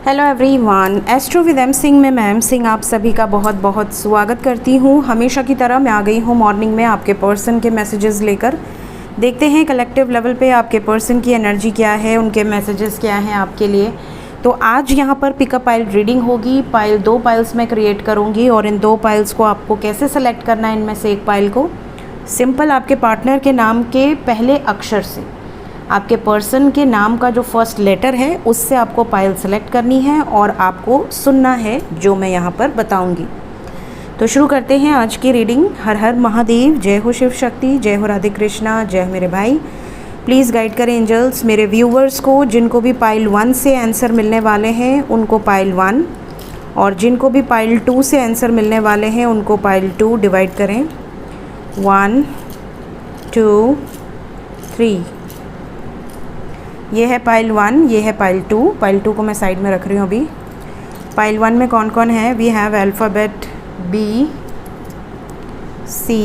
Hello everyone, astro with M Singh में मैं M Singh आप सभी का बहुत बहुत स्वागत करती हूँ। हमेशा की तरह मैं आ गई हूँ मॉर्निंग में आपके पर्सन के मैसेजेस लेकर। देखते हैं कलेक्टिव लेवल पे आपके पर्सन की एनर्जी क्या है, उनके मैसेजेस क्या हैं आपके लिए। तो आज यहाँ पर पिकअप पाइल रीडिंग होगी। दो पाइल्स मैं क्रिएट करूँगी और इन दो पाइल्स को आपको कैसे सेलेक्ट करना है, इनमें से एक पाइल को सिंपल आपके पार्टनर के नाम के पहले अक्षर से, आपके पर्सन के नाम का जो फर्स्ट लेटर है उससे आपको पाइल सेलेक्ट करनी है और आपको सुनना है जो मैं यहाँ पर बताऊँगी। तो शुरू करते हैं आज की रीडिंग। हर हर महादेव, जय हो शिव शक्ति, जय हो राधे कृष्णा, जय हो मेरे भाई। प्लीज़ गाइड करें एंजल्स मेरे व्यूवर्स को। जिनको भी पाइल 1 से आंसर मिलने वाले हैं उनको पाइल 1, और जिनको भी पाइल 2 से आंसर मिलने वाले हैं उनको पाइल 2 डिवाइड करें। 1 2 3। ये है पाइल 1, ये है पाइल 2। पाइल 2 को मैं साइड में रख रही हूँ अभी। पाइल 1 में कौन कौन है? We have alphabet B, C,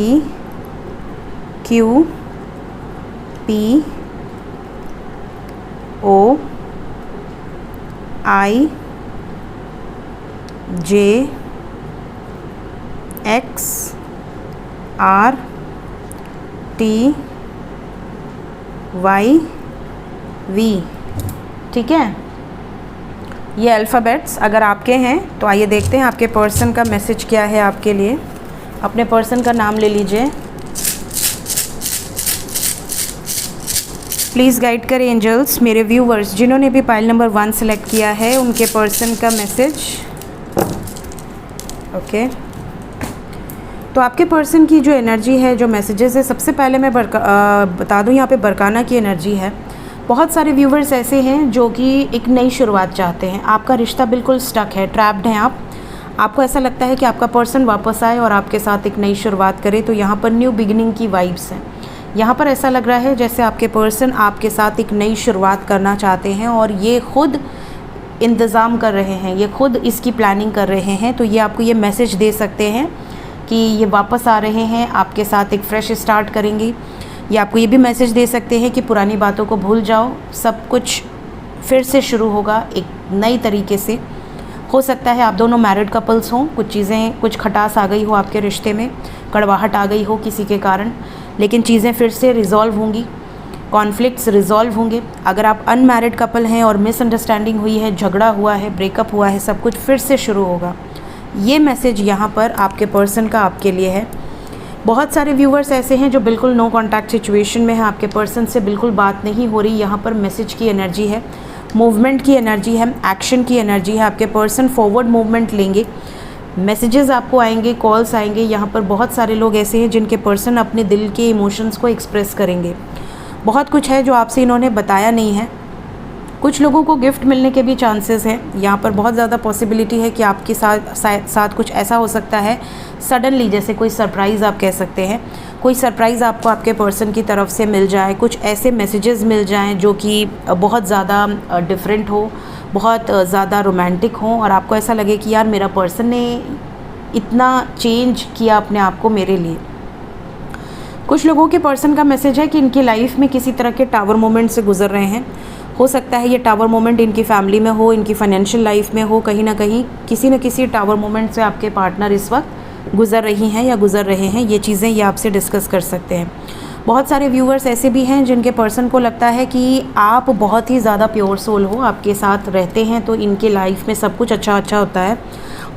Q, P, O, I, J, X, R, T, Y, V। ठीक है, ये अल्फ़ाबेट्स अगर आपके हैं तो आइए देखते हैं आपके पर्सन का मैसेज क्या है आपके लिए। अपने पर्सन का नाम ले लीजिए। प्लीज़ गाइड करें एंजल्स मेरे व्यूवर्स। जिन्होंने भी पाइल नंबर 1 सेलेक्ट किया है उनके पर्सन का मैसेज। ओके, तो आपके पर्सन की जो एनर्जी है, जो मैसेजेस है, सबसे पहले मैं बता दूं यहाँ पे बरकाना की एनर्जी है। बहुत सारे व्यूवर्स ऐसे हैं जो कि एक नई शुरुआत चाहते हैं। आपका रिश्ता बिल्कुल स्टक है, ट्रैप्ड हैं आप। आपको ऐसा लगता है कि आपका पर्सन वापस आए और आपके साथ एक नई शुरुआत करे। तो यहाँ पर न्यू बिगिनिंग की वाइब्स हैं। यहाँ पर ऐसा लग रहा है जैसे आपके पर्सन आपके साथ एक नई शुरुआत करना चाहते हैं और ये खुद इंतज़ाम कर रहे हैं, ये खुद इसकी प्लानिंग कर रहे हैं। तो ये आपको ये मैसेज दे सकते हैं कि ये वापस आ रहे हैं, आपके साथ एक फ्रेश स्टार्ट करेंगी। ये आपको ये भी मैसेज दे सकते हैं कि पुरानी बातों को भूल जाओ, सब कुछ फिर से शुरू होगा एक नई तरीके से। हो सकता है आप दोनों मैरिड कपल्स हों, कुछ चीज़ें, कुछ खटास आ गई हो आपके रिश्ते में, कड़वाहट आ गई हो किसी के कारण, लेकिन चीज़ें फिर से रिज़ॉल्व होंगी, कॉन्फ्लिक्ट्स रिज़ॉल्व होंगे। अगर आप अनमैरिड कपल हैं और मिसअंडरस्टैंडिंग हुई है, झगड़ा हुआ है, ब्रेकअप हुआ है, सब कुछ फिर से शुरू होगा। ये मैसेज यहाँ पर आपके पर्सन का आपके लिए है। बहुत सारे व्यूवर्स ऐसे हैं जो बिल्कुल नो कॉन्टैक्ट सिचुएशन में है, आपके पर्सन से बिल्कुल बात नहीं हो रही। यहाँ पर मैसेज की एनर्जी है, मूवमेंट की एनर्जी है, एक्शन की एनर्जी है। आपके पर्सन फॉरवर्ड मूवमेंट लेंगे, मैसेजेस आपको आएंगे, कॉल्स आएंगे। यहाँ पर बहुत सारे लोग ऐसे हैं जिनके पर्सन अपने दिल के इमोशंस को एक्सप्रेस करेंगे। बहुत कुछ है जो आपसे इन्होंने बताया नहीं है। कुछ लोगों को गिफ्ट मिलने के भी चांसेस हैं। यहाँ पर बहुत ज़्यादा पॉसिबिलिटी है कि आपके साथ कुछ ऐसा हो सकता है सडनली, जैसे कोई सरप्राइज़ आप कह सकते हैं। कोई सरप्राइज़ आपको आपके पर्सन की तरफ से मिल जाए, कुछ ऐसे मैसेजेस मिल जाएं जो कि बहुत ज़्यादा डिफरेंट हो, बहुत ज़्यादा रोमांटिक हो, और आपको ऐसा लगे कि यार मेरा पर्सन ने इतना चेंज किया अपने आप को मेरे लिए। कुछ लोगों के पर्सन का मैसेज है कि इनकी लाइफ में किसी तरह के टावर मोमेंट से गुजर रहे हैं। हो सकता है ये टावर मोमेंट इनकी फैमिली में हो, इनकी फाइनेंशियल लाइफ में हो, कहीं ना कहीं किसी न किसी टावर मोमेंट से आपके पार्टनर इस वक्त गुजर रही हैं या गुजर रहे हैं। ये चीज़ें ये आपसे डिस्कस कर सकते हैं। बहुत सारे व्यूवर्स ऐसे भी हैं जिनके पर्सन को लगता है कि आप बहुत ही ज़्यादा प्योर सोल हो, आपके साथ रहते हैं तो इनके लाइफ में सब कुछ अच्छा अच्छा होता है,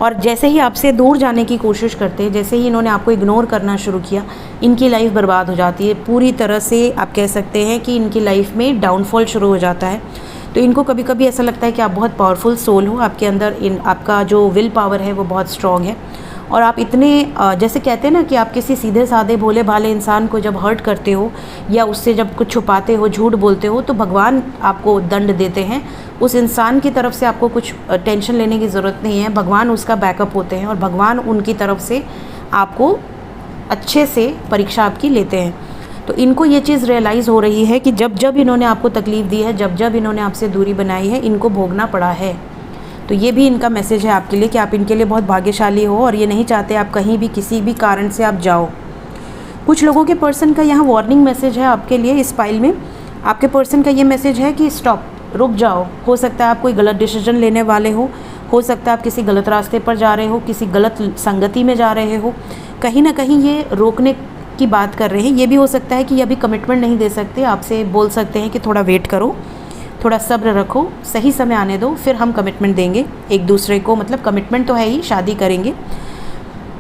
और जैसे ही आपसे दूर जाने की कोशिश करते हैं, जैसे ही इन्होंने आपको इग्नोर करना शुरू किया, इनकी लाइफ बर्बाद हो जाती है पूरी तरह से। आप कह सकते हैं कि इनकी लाइफ में डाउनफॉल शुरू हो जाता है। तो इनको कभी कभी ऐसा लगता है कि आप बहुत पावरफुल सोल हो, आपके अंदर आपका जो विल पावर है वो बहुत स्ट्रॉन्ग है, और आप इतने जैसे कहते हैं ना कि आप किसी सीधे साधे भोले भाले इंसान को जब हर्ट करते हो या उससे जब कुछ छुपाते हो, झूठ बोलते हो, तो भगवान आपको दंड देते हैं। उस इंसान की तरफ से आपको कुछ टेंशन लेने की ज़रूरत नहीं है, भगवान उसका बैकअप होते हैं और भगवान उनकी तरफ से आपको अच्छे से परीक्षा आपकी लेते हैं। तो इनको ये चीज़ रियलाइज़ हो रही है कि जब जब इन्होंने आपको तकलीफ़ दी है, जब जब इन्होंने आपसे दूरी बनाई है, इनको भोगना पड़ा है। तो ये भी इनका मैसेज है आपके लिए कि आप इनके लिए बहुत भाग्यशाली हो और ये नहीं चाहते आप कहीं भी किसी भी कारण से आप जाओ। कुछ लोगों के पर्सन का यहाँ वार्निंग मैसेज है आपके लिए। इस फाइल में आपके पर्सन का ये मैसेज है कि स्टॉप, रुक जाओ। हो सकता है आप कोई गलत डिसीजन लेने वाले हो सकता है आप किसी गलत रास्ते पर जा रहे हो, किसी गलत संगति में जा रहे हो, कहीं ना कहीं ये रोकने की बात कर रहे हैं। ये भी हो सकता है कि ये अभी कमिटमेंट नहीं दे सकते, आपसे बोल सकते हैं कि थोड़ा वेट करो, थोड़ा सब्र रखो, सही समय आने दो, फिर हम कमिटमेंट देंगे एक दूसरे को। मतलब कमिटमेंट तो है ही, शादी करेंगे।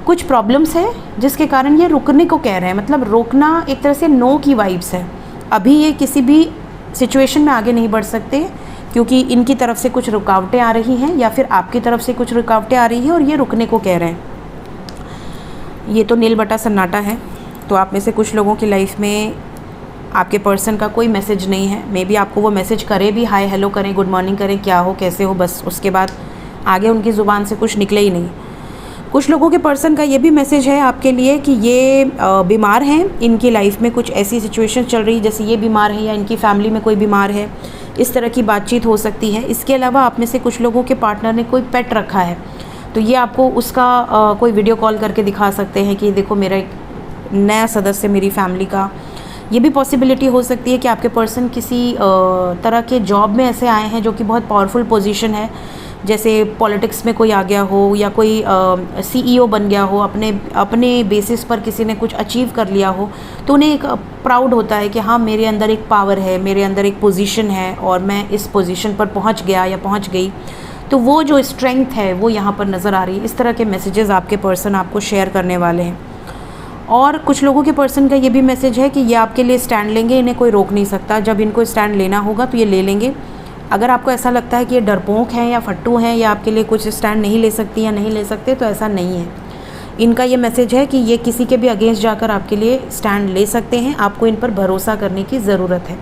कुछ प्रॉब्लम्स है जिसके कारण ये रुकने को कह रहे हैं, मतलब रोकना एक तरह से नो की वाइब्स है। अभी ये किसी भी सिचुएशन में आगे नहीं बढ़ सकते क्योंकि इनकी तरफ से कुछ रुकावटें आ रही हैं या फिर आपकी तरफ से कुछ रुकावटें आ रही हैं और ये रुकने को कह रहे हैं। ये तो नील बटा सन्नाटा है। तो आप में से कुछ लोगों की लाइफ में आपके पर्सन का कोई मैसेज नहीं है। मे बी आपको वो मैसेज करे भी, हाय हेलो करें, गुड मॉर्निंग करें, क्या हो कैसे हो, बस उसके बाद आगे उनकी ज़ुबान से कुछ निकले ही नहीं। कुछ लोगों के पर्सन का ये भी मैसेज है आपके लिए कि ये बीमार हैं, इनकी लाइफ में कुछ ऐसी सिचुएशन चल रही जैसे ये बीमार है या इनकी फैमिली में कोई बीमार है, इस तरह की बातचीत हो सकती है। इसके अलावा आप में से कुछ लोगों के पार्टनर ने कोई पेट रखा है, तो ये आपको उसका कोई वीडियो कॉल करके दिखा सकते हैं कि देखो मेरा एक नया सदस्य मेरी फैमिली का। ये भी पॉसिबिलिटी हो सकती है कि आपके पर्सन किसी तरह के जॉब में ऐसे आए हैं जो कि बहुत पावरफुल पोजीशन है, जैसे पॉलिटिक्स में कोई आ गया हो या कोई सीईओ बन गया हो, अपने बेसिस पर किसी ने कुछ अचीव कर लिया हो, तो उन्हें एक प्राउड होता है कि हाँ मेरे अंदर एक पावर है, मेरे अंदर एक पोजीशन है और मैं इस पोजीशन पर पहुंच गया या पहुंच गई। तो वो जो स्ट्रेंथ है वो यहाँ पर नज़र आ रही है। इस तरह के मैसेजेस आपके पर्सन आपको शेयर करने वाले हैं। और कुछ लोगों के पर्सन का ये भी मैसेज है कि ये आपके लिए स्टैंड लेंगे, इन्हें कोई रोक नहीं सकता। जब इनको स्टैंड लेना होगा तो ये ले लेंगे। अगर आपको ऐसा लगता है कि ये डरपोक हैं या फट्टू हैं या आपके लिए कुछ स्टैंड नहीं ले सकती या नहीं ले सकते, तो ऐसा नहीं है। इनका ये मैसेज है कि ये किसी के भी अगेंस्ट जाकर आपके लिए स्टैंड ले सकते हैं, आपको इन पर भरोसा करने की ज़रूरत है।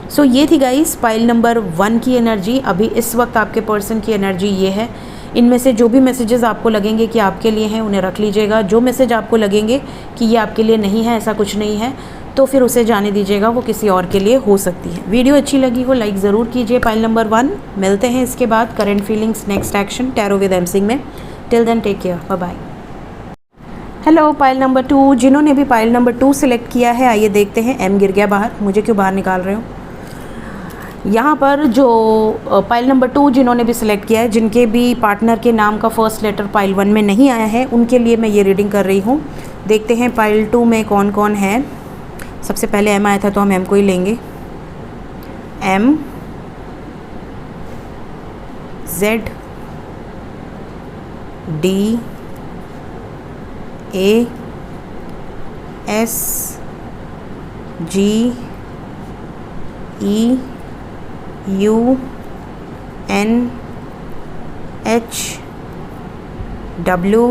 सो ये थी गाइस पाइल नंबर 1 की एनर्जी। अभी इस वक्त आपके पर्सन की एनर्जी ये है। इनमें से जो भी मैसेजेस आपको लगेंगे कि आपके लिए हैं उन्हें रख लीजिएगा। जो मैसेज आपको लगेंगे कि ये आपके लिए नहीं है, ऐसा कुछ नहीं है, तो फिर उसे जाने दीजिएगा, वो किसी और के लिए हो सकती है। वीडियो अच्छी लगी हो लाइक ज़रूर कीजिए। पाइल नंबर 1 मिलते हैं इसके बाद current feelings next action tarot with M Singh में। Till then take care, bye bye. Hello pile number 2, जिन्होंने भी पाइल नंबर 2 सिलेक्ट किया है आइए देखते हैं। एम गिर गया बाहर, मुझे क्यों बाहर निकाल रहे हो। यहाँ पर जो पाइल नंबर 2 जिन्होंने भी सिलेक्ट किया है, जिनके भी पार्टनर के नाम का फर्स्ट लेटर पाइल 1 में नहीं आया है, उनके लिए मैं ये रीडिंग कर रही हूँ। देखते हैं पाइल 2 में कौन कौन है। सबसे पहले एम आया था तो हम एम को ही लेंगे। M, Z, D, A, S, G, E, U, N, H, W,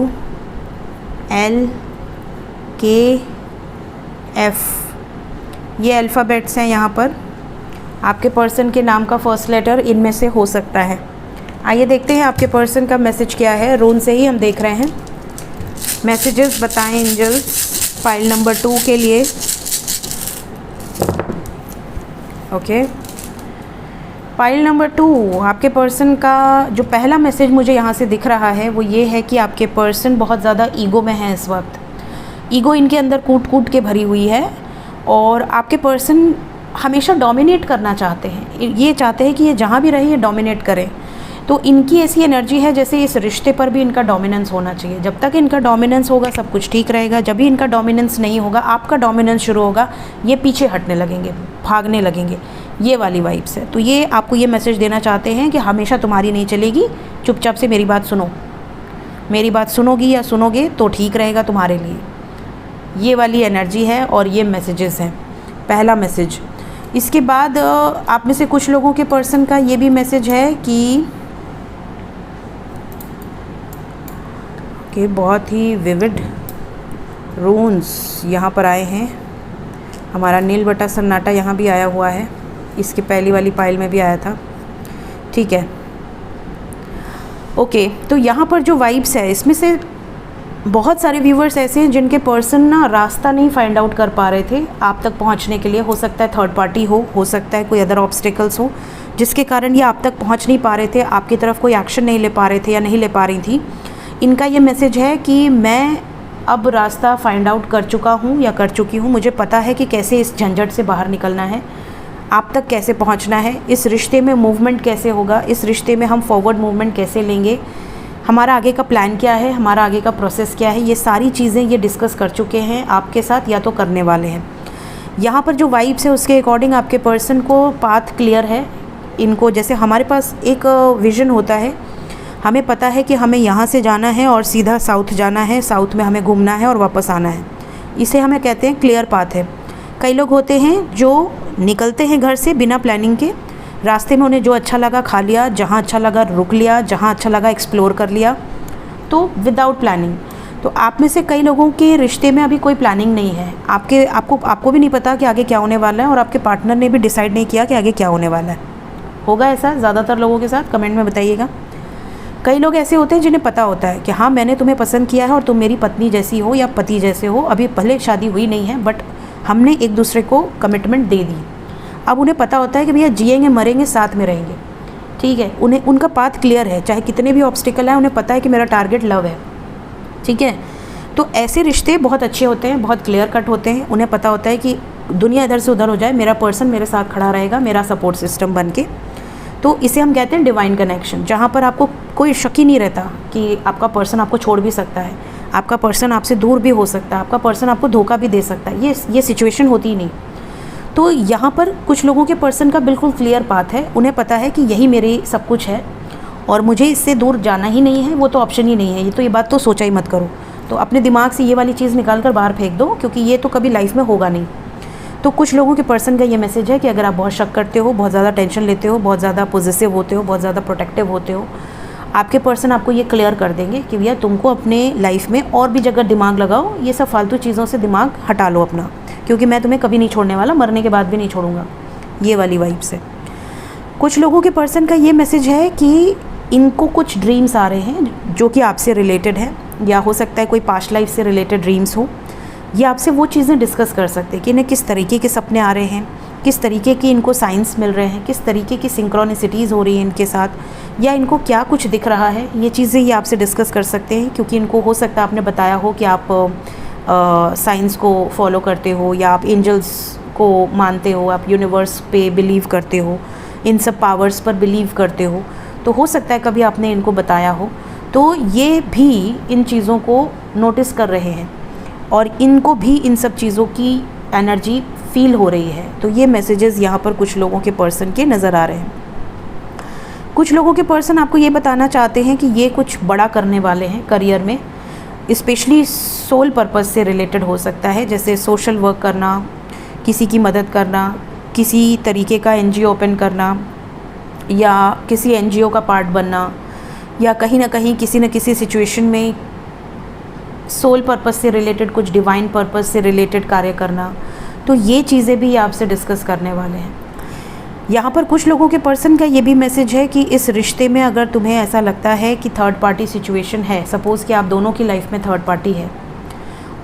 L, K, F. ये अल्फ़ाबेट्स हैं यहाँ पर। आपके पर्सन के नाम का फर्स्ट लेटर इनमें से हो सकता है। आइए देखते हैं आपके पर्सन का मैसेज क्या है। रून से ही हम देख रहे हैं। मैसेजेस बताएं एंजल्स फाइल नंबर 2 के लिए। ओके, फाइल नंबर 2 आपके पर्सन का जो पहला मैसेज मुझे यहाँ से दिख रहा है वो ये है कि आपके पर्सन बहुत ज़्यादा ईगो में है इस वक्त। ईगो इनके अंदर कूट कूट के भरी हुई है और आपके पर्सन हमेशा डोमिनेट करना चाहते हैं। ये चाहते हैं कि ये जहाँ भी रहे ये डोमिनेट करें। तो इनकी ऐसी एनर्जी है जैसे इस रिश्ते पर भी इनका डोमिनेंस होना चाहिए। जब तक इनका डोमिनेंस होगा सब कुछ ठीक रहेगा। जब भी इनका डोमिनेंस नहीं होगा, आपका डोमिनेंस शुरू होगा, ये पीछे हटने लगेंगे, भागने लगेंगे। ये वाली वाइब्स है। तो ये आपको ये मैसेज देना चाहते हैं कि हमेशा तुम्हारी नहीं चलेगी, चुपचाप से मेरी बात सुनो। मेरी बात सुनोगी या सुनोगे तो ठीक रहेगा तुम्हारे लिए। ये वाली एनर्जी है और ये मैसेजेस हैं। पहला मैसेज। इसके बाद आप में से कुछ लोगों के पर्सन का ये भी मैसेज है कि बहुत ही विविड रून्स यहाँ पर आए हैं। हमारा नील बटा सन्नाटा यहाँ भी आया हुआ है। इसकी पहली वाली पाइल में भी आया था। ठीक है, ओके। तो यहाँ पर जो वाइब्स है इसमें से बहुत सारे व्यूवर्स ऐसे हैं जिनके पर्सन ना रास्ता नहीं फाइंड आउट कर पा रहे थे आप तक पहुँचने के लिए। हो सकता है थर्ड पार्टी हो सकता है कोई अदर ऑब्स्टिकल्स हो जिसके कारण ये आप तक पहुँच नहीं पा रहे थे, आपकी तरफ कोई एक्शन नहीं ले पा रहे थे या नहीं ले पा रही थी। इनका ये मैसेज है कि मैं अब रास्ता फाइंड आउट कर चुका हूँ या कर चुकी हूँ। मुझे पता है कि कैसे इस झंझट से बाहर निकलना है। आप तक कैसे पहुंचना है, इस रिश्ते में मूवमेंट कैसे होगा, इस रिश्ते में हम फॉरवर्ड मूवमेंट कैसे लेंगे, हमारा आगे का प्लान क्या है, हमारा आगे का प्रोसेस क्या है, ये सारी चीज़ें ये डिस्कस कर चुके हैं आपके साथ या तो करने वाले हैं। यहाँ पर जो वाइब्स है उसके अकॉर्डिंग आपके पर्सन को पाथ क्लियर है। इनको जैसे हमारे पास एक विज़न होता है, हमें पता है कि हमें यहाँ से जाना है और सीधा साउथ जाना है, साउथ में हमें घूमना है और वापस आना है, इसे हमें कहते हैं क्लियर पाथ है। कई लोग होते हैं जो निकलते हैं घर से बिना प्लानिंग के, रास्ते में उन्हें जो अच्छा लगा खा लिया, जहाँ अच्छा लगा रुक लिया, जहाँ अच्छा लगा एक्सप्लोर कर लिया, तो विदाउट प्लानिंग। तो आप में से कई लोगों के रिश्ते में अभी कोई प्लानिंग नहीं है, आपको भी नहीं पता कि आगे क्या होने वाला है और आपके पार्टनर ने भी डिसाइड नहीं किया कि आगे क्या होने वाला है। होगा ऐसा ज़्यादातर लोगों के साथ? कमेंट में बताइएगा। कई लोग ऐसे होते हैं जिन्हें पता होता है कि हाँ मैंने तुम्हें पसंद किया है और तुम मेरी पत्नी जैसी हो या पति जैसे हो, अभी भले शादी हुई नहीं है बट हमने एक दूसरे को कमिटमेंट दे दी। अब उन्हें पता होता है कि भैया जिएंगे मरेंगे साथ में रहेंगे, ठीक है। उनका पाथ क्लियर है, चाहे कितने भी ऑब्स्टिकल हैं, उन्हें पता है कि मेरा टारगेट लव है, ठीक है। तो ऐसे रिश्ते बहुत अच्छे होते हैं, बहुत क्लियर कट होते हैं। उन्हें पता होता है कि दुनिया इधर से उधर हो जाए, मेरा पर्सन मेरे साथ खड़ा रहेगा, मेरा सपोर्ट सिस्टम बन के। तो इसे हम कहते हैं डिवाइन कनेक्शन, जहाँ पर आपको कोई शक ही नहीं रहता कि आपका पर्सन आपको छोड़ भी सकता है, आपका पर्सन आपसे दूर भी हो सकता है, आपका पर्सन आपको धोखा भी दे सकता है। ये सिचुएशन होती ही नहीं। तो यहाँ पर कुछ लोगों के पर्सन का बिल्कुल क्लियर पाथ है, उन्हें पता है कि यही मेरी सब कुछ है और मुझे इससे दूर जाना ही नहीं है, वो तो ऑप्शन ही नहीं है। ये बात तो सोचा ही मत करो। तो अपने दिमाग से ये वाली चीज़ निकाल कर बाहर फेंक दो, क्योंकि ये तो कभी लाइफ में होगा नहीं। तो कुछ लोगों के पर्सन का ये मैसेज है कि अगर आप बहुत शक करते हो, बहुत ज़्यादा टेंशन लेते हो, बहुत ज़्यादा पॉजिटिव होते हो, बहुत ज़्यादा प्रोटेक्टिव होते हो, आपके पर्सन आपको ये क्लियर कर देंगे कि भैया तुमको अपने लाइफ में और भी जगह दिमाग लगाओ, ये सब फालतू चीज़ों से दिमाग हटा लो अपना, क्योंकि मैं तुम्हें कभी नहीं छोड़ने वाला, मरने के बाद भी नहीं छोड़ूंगा। ये वाली वाइब से कुछ लोगों के पर्सन का ये मैसेज है कि इनको कुछ ड्रीम्स आ रहे हैं जो कि आपसे रिलेटेड है, या हो सकता है कोई पास्ट लाइफ से रिलेटेड ड्रीम्स हो। ये आपसे वो चीज़ें डिस्कस कर सकते हैं कि इन्हें किस तरीके के सपने आ रहे हैं, किस तरीके की इनको साइंस मिल रहे हैं, किस तरीके की सिंक्रोनिसिटीज़ हो रही हैं इनके साथ, या इनको क्या कुछ दिख रहा है। ये चीज़ें ये आपसे डिस्कस कर सकते हैं, क्योंकि इनको हो सकता है आपने बताया हो कि आप साइंस को फॉलो करते हो, या आप एंजल्स को मानते हो, आप यूनिवर्स पे बिलीव करते हो, इन सब पावर्स पर बिलीव करते हो। तो हो सकता है कभी आपने इनको बताया हो, तो ये भी इन चीज़ों को नोटिस कर रहे हैं और इनको भी इन सब चीज़ों की एनर्जी फील हो रही है। तो ये मैसेजेस यहाँ पर कुछ लोगों के पर्सन के नज़र आ रहे हैं। कुछ लोगों के पर्सन आपको ये बताना चाहते हैं कि ये कुछ बड़ा करने वाले हैं करियर में, स्पेशली सोल पर्पस से रिलेटेड हो सकता है, जैसे सोशल वर्क करना, किसी की मदद करना, किसी तरीके का एनजीओ ओपन करना, या किसी एनजीओ का पार्ट बनना, या कहीं ना कहीं किसी न किसी सिचुएशन में सोल पर्पस से रिलेटेड, कुछ डिवाइन पर्पस से रिलेटेड कार्य करना। तो ये चीज़ें भी आपसे डिस्कस करने वाले हैं। यहाँ पर कुछ लोगों के पर्सन का ये भी मैसेज है कि इस रिश्ते में अगर तुम्हें ऐसा लगता है कि थर्ड पार्टी सिचुएशन है, सपोज़ कि आप दोनों की लाइफ में थर्ड पार्टी है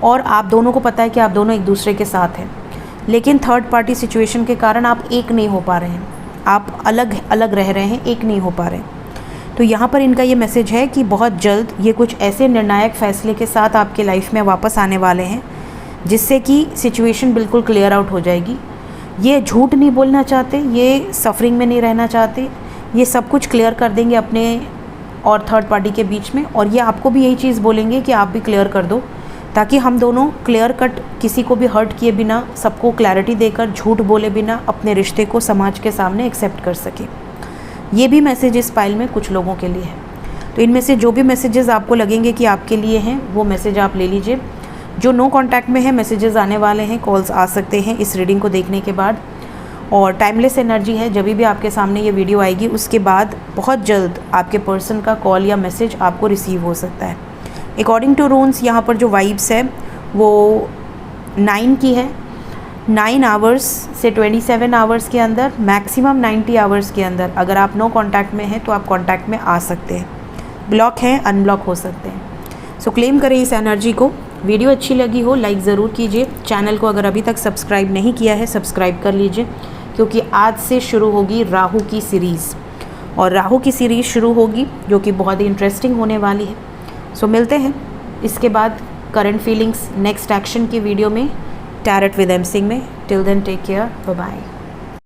और आप दोनों को पता है कि आप दोनों एक दूसरे के साथ हैं, लेकिन थर्ड पार्टी सिचुएशन के कारण आप एक नहीं हो पा रहे हैं, आप अलग अलग रह रहे हैं, एक नहीं हो पा रहे हैं। तो यहाँ पर इनका ये मैसेज है कि बहुत जल्द ये कुछ ऐसे निर्णायक फ़ैसले के साथ आपके लाइफ में वापस आने वाले हैं जिससे कि सिचुएशन बिल्कुल क्लियर आउट हो जाएगी। ये झूठ नहीं बोलना चाहते, ये सफरिंग में नहीं रहना चाहते, ये सब कुछ क्लियर कर देंगे अपने और थर्ड पार्टी के बीच में, और ये आपको भी यही चीज़ बोलेंगे कि आप भी क्लियर कर दो, ताकि हम दोनों क्लियर कट, किसी को भी हर्ट किए बिना, सबको क्लैरिटी देकर, झूठ बोले बिना अपने रिश्ते को समाज के सामने एक्सेप्ट कर सके। ये भी मैसेज इस फाइल में कुछ लोगों के लिए है। तो इनमें से जो भी मैसेजेस आपको लगेंगे कि आपके लिए हैं, वो मैसेज आप ले लीजिए। जो नो कांटेक्ट में है, मैसेजेस आने वाले हैं, कॉल्स आ सकते हैं इस रीडिंग को देखने के बाद। और टाइमलेस एनर्जी है, जब भी आपके सामने ये वीडियो आएगी उसके बाद बहुत जल्द आपके पर्सन का कॉल या मैसेज आपको रिसीव हो सकता है। अकॉर्डिंग टू रून्स यहाँ पर जो वाइब्स है वो 9 की है। 9 आवर्स से 27 आवर्स के अंदर, मैक्सिमम 90 आवर्स के अंदर अगर आप नो कांटेक्ट में हैं तो आप कांटेक्ट में आ सकते हैं। ब्लॉक हैं, अनब्लॉक हो सकते हैं। सो क्लेम करें इस एनर्जी को। वीडियो अच्छी लगी हो लाइक ज़रूर कीजिए। चैनल को अगर अभी तक सब्सक्राइब नहीं किया है सब्सक्राइब कर लीजिए, क्योंकि आज से शुरू होगी राहु की सीरीज़, और राहु की सीरीज़ शुरू होगी जो कि बहुत ही इंटरेस्टिंग होने वाली है। सो मिलते हैं इसके बाद करंट फीलिंग्स नेक्स्ट एक्शन की वीडियो में, टैरट विद एम सिंह में। Till then take care, bye bye.